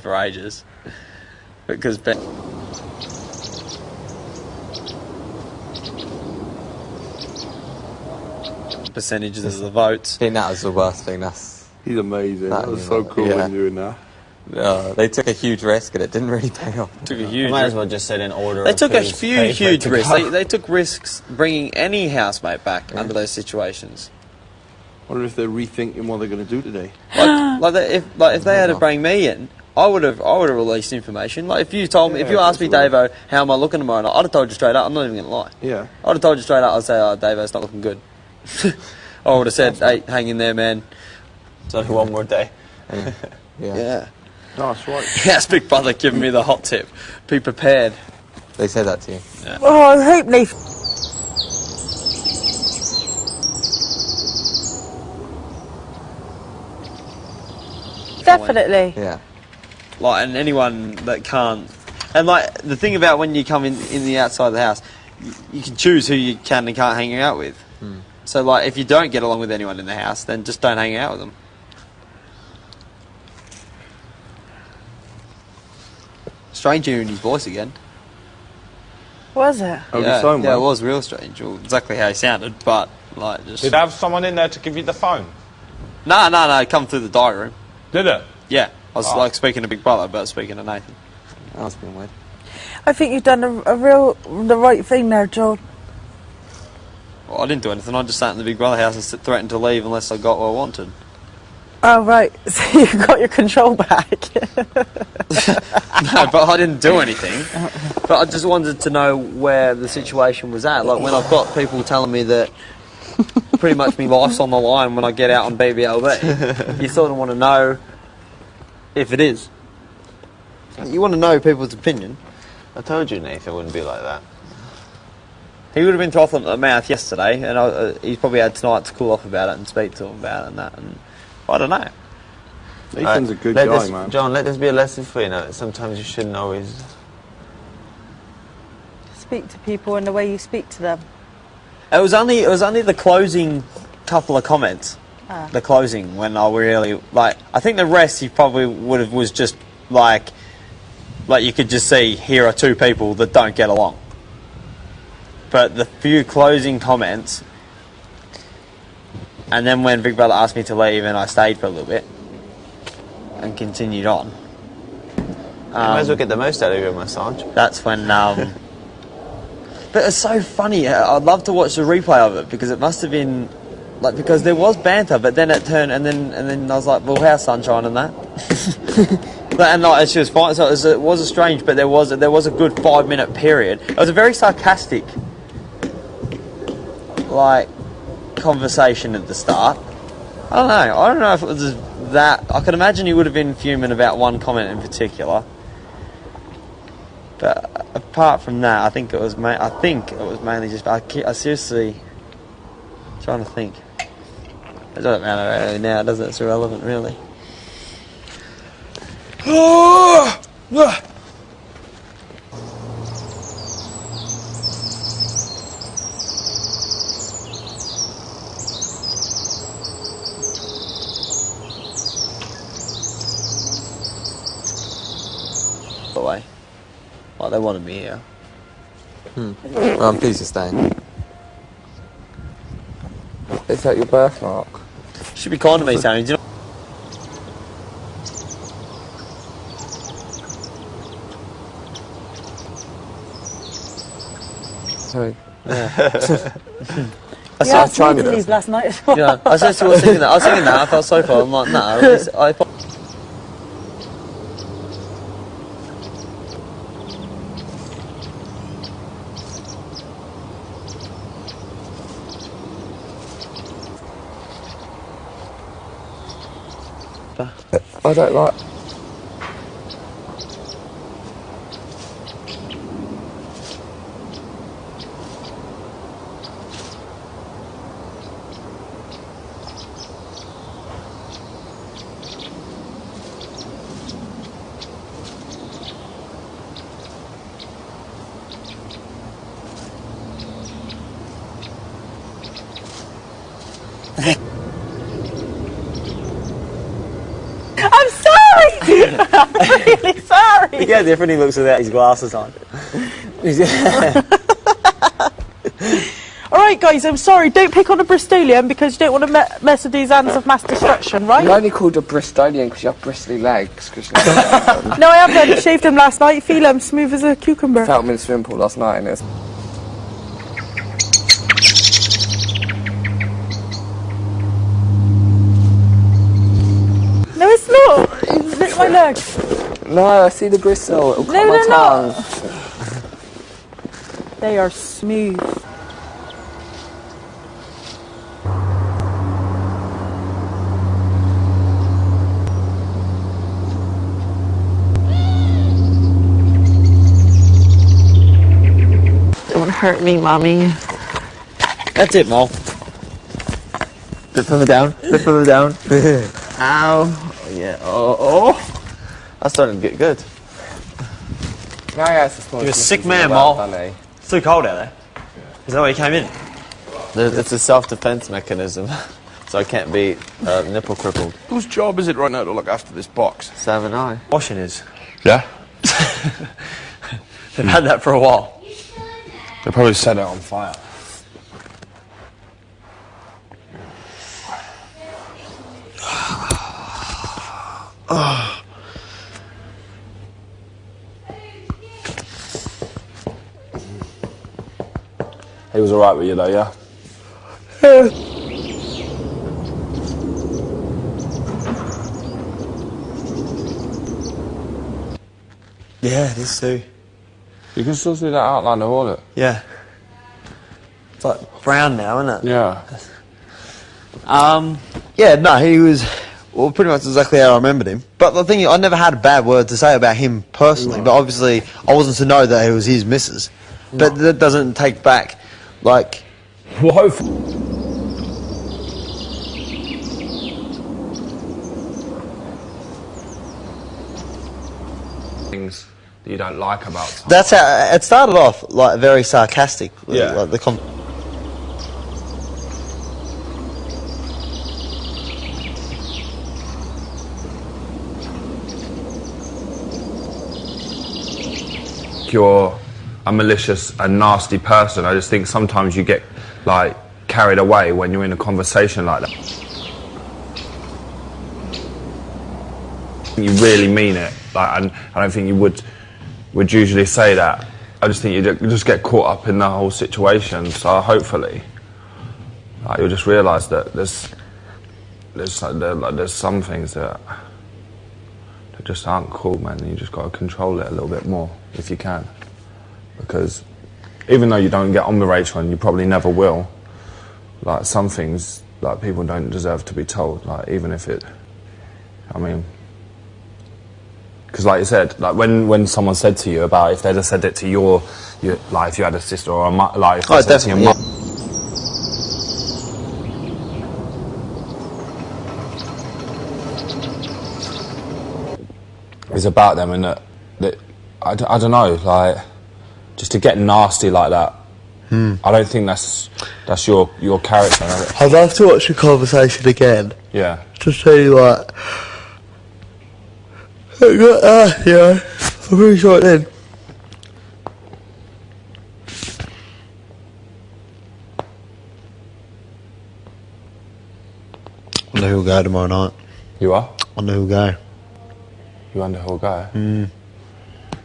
for ages. Because percentages of the votes. I think that was the worst thing. He's amazing. That was so cool when doing that. They took a huge risk and it didn't really pay off. Took a huge. Might as well just set in order. They took a few huge risks. They took risks bringing any housemate back under those situations. I wonder if they're rethinking what they're going to do today. If they had to bring me in, I would have released information. Like if you told me, if you asked me, Davo, how am I looking tomorrow night, I'd have told you straight up. I'm not even going to lie. Yeah. I'd have told you straight up. I'd say, oh, Davo, it's not looking good. I would have said, hey, hang in there, man. It's only one more day. Yeah. No, that's right. That's Big Brother giving me the hot tip. Be prepared. They said that to you. Yeah. Oh, I hope they... Definitely. Yeah. Like, and anyone that can't... And, like, the thing about when you come in the outside of the house, you can choose who you can and can't hang out with. So, like, if you don't get along with anyone in the house, then just don't hang out with them. Strange hearing his voice again. Was it? Yeah, it was real strange. Well, exactly how he sounded, but, like, just... Did I have someone in there to give you the phone? No, come through the diary room. Did it? Yeah. I was, like, speaking to Big Brother, but speaking to Nathan. That was been weird. I think you've done the right thing there, John. Well, I didn't do anything. I just sat in the Big Brother house and threatened to leave unless I got what I wanted. Oh, right. So you got your control back. No, but I didn't do anything. But I just wanted to know where the situation was at. Like, when I've got people telling me that pretty much my life's on the line when I get out on BBLB, you sort of want to know if it is. You want to know people's opinion. I told you Nathan wouldn't be like that. He would have been throttling at the mouth yesterday, and he's probably had tonight to cool off about it and speak to him about it and that. And I don't know. Nathan's a good guy, man. John, let this be a lesson for you now. Sometimes you shouldn't always... Speak to people in the way you speak to them. It was only the closing couple of comments. The closing when I really like. I think the rest he probably was just like you could just see here are two people that don't get along. But the few closing comments, and then when Big Brother asked me to leave, and I stayed for a little bit and continued on. You might as well get the most out of your massage. That's when. But it's so funny. I'd love to watch the replay of it because it must have been like because there was banter, but then it turned and then I was like, well, how's Sunshine and that? And like, she was fine. So it was a strange, but there was a good 5-minute period. It was a very sarcastic, like, conversation at the start. I don't know if it was that. I could imagine he would have been fuming about one comment in particular. But apart from that, I think it was mainly just. I seriously trying to think. It doesn't matter really now, does it? It's irrelevant, really. By the way, like they wanted me here. Well, I'm pleased you're staying. Is that your birthmark? Should be kind to me, Tony. Do you know? Sorry. I Yeah, I was trying to leave last night as well. Yeah, I was singing that. I was singing that. I felt so far. I'm like, no. I don't like... I'm sorry! really sorry. Yeah, different. He looks without his glasses on. All right, guys, I'm sorry. Don't pick on a Bristolian because you don't want to mess with these hands of mass destruction, right? You only called a Bristolian because you have bristly legs. No, I haven't. Shaved them last night. Feel them smooth as a cucumber. Felt them in the swimming pool last night and it's... No, it's not. It's licked my leg. No, I see the bristle. It'll cut No, my they're tongue. not. They are smooth. Don't hurt me, Mummy. That's it, Mol. Bit further down. Bit further down. Ow. Oh, yeah. Oh. That's starting to get good. No, yeah, it's a small... You're a sick man, Mol. It's too cold out there. Is that why you came in? It's a self-defense mechanism, so I can't be nipple crippled. Whose job is it right now to look after this box? So have I. Washing is. Yeah? They've had that for a while. They probably set it on fire. He was alright with you though, yeah? Yeah, it is too. You can still see that outline of all it. Yeah. It's like brown now, isn't it? Yeah. Yeah, no, he was, well, pretty much exactly how I remembered him. But the thing is, I never had a bad word to say about him personally, but obviously I wasn't to know that it was his missus. But that doesn't take back, like... Well, hopefully... things that you don't like about someone. That's how, it started off, like, very sarcastic. Yeah. Like, the you're a malicious and nasty person. I just think sometimes you get like carried away when you're in a conversation like that. You really mean it, like, and I don't think you would usually say that. I just think you just get caught up in the whole situation. So hopefully, like, you'll just realise that there's some things that just aren't cool, man. And you just got to control it a little bit more if you can, because even though you don't get on with Rachel, and you probably never will, like, some things, like, people don't deserve to be told, like, even if it, I mean, because like you said, like, when someone said to you about if they'd have said it to your like, if you had a sister or a like, if they said it to your mum. Is about them, and that I don't know, like, just to get nasty like that. I don't think that's your character. I'd love to watch the conversation again. Yeah. To see, like... yeah, I'm pretty sure it did. I know who'll go tomorrow night. You are? I know who'll go. You wonder who'll go?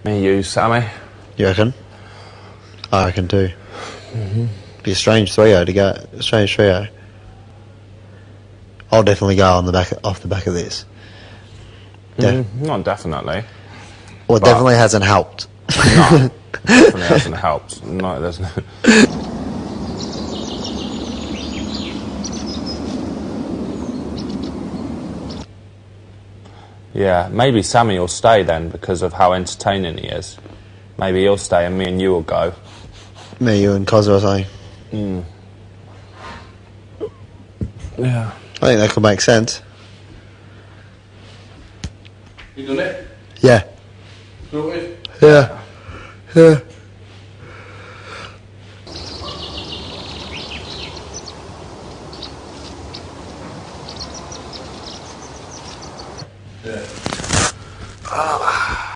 Me, you, Sammy. You reckon? I reckon too. Be a strange trio to go. A strange trio. I'll definitely go on the back off the back of this. Not definitely. Well, it But- definitely hasn't helped. No, definitely hasn't helped. No, there's no. Yeah, maybe Sammy will stay then because of how entertaining he is. Maybe he'll stay and me and you will go. Me, you, and Cos or something. Yeah. I think that could make sense. You done it? Yeah. Sorted? Yeah. Yeah.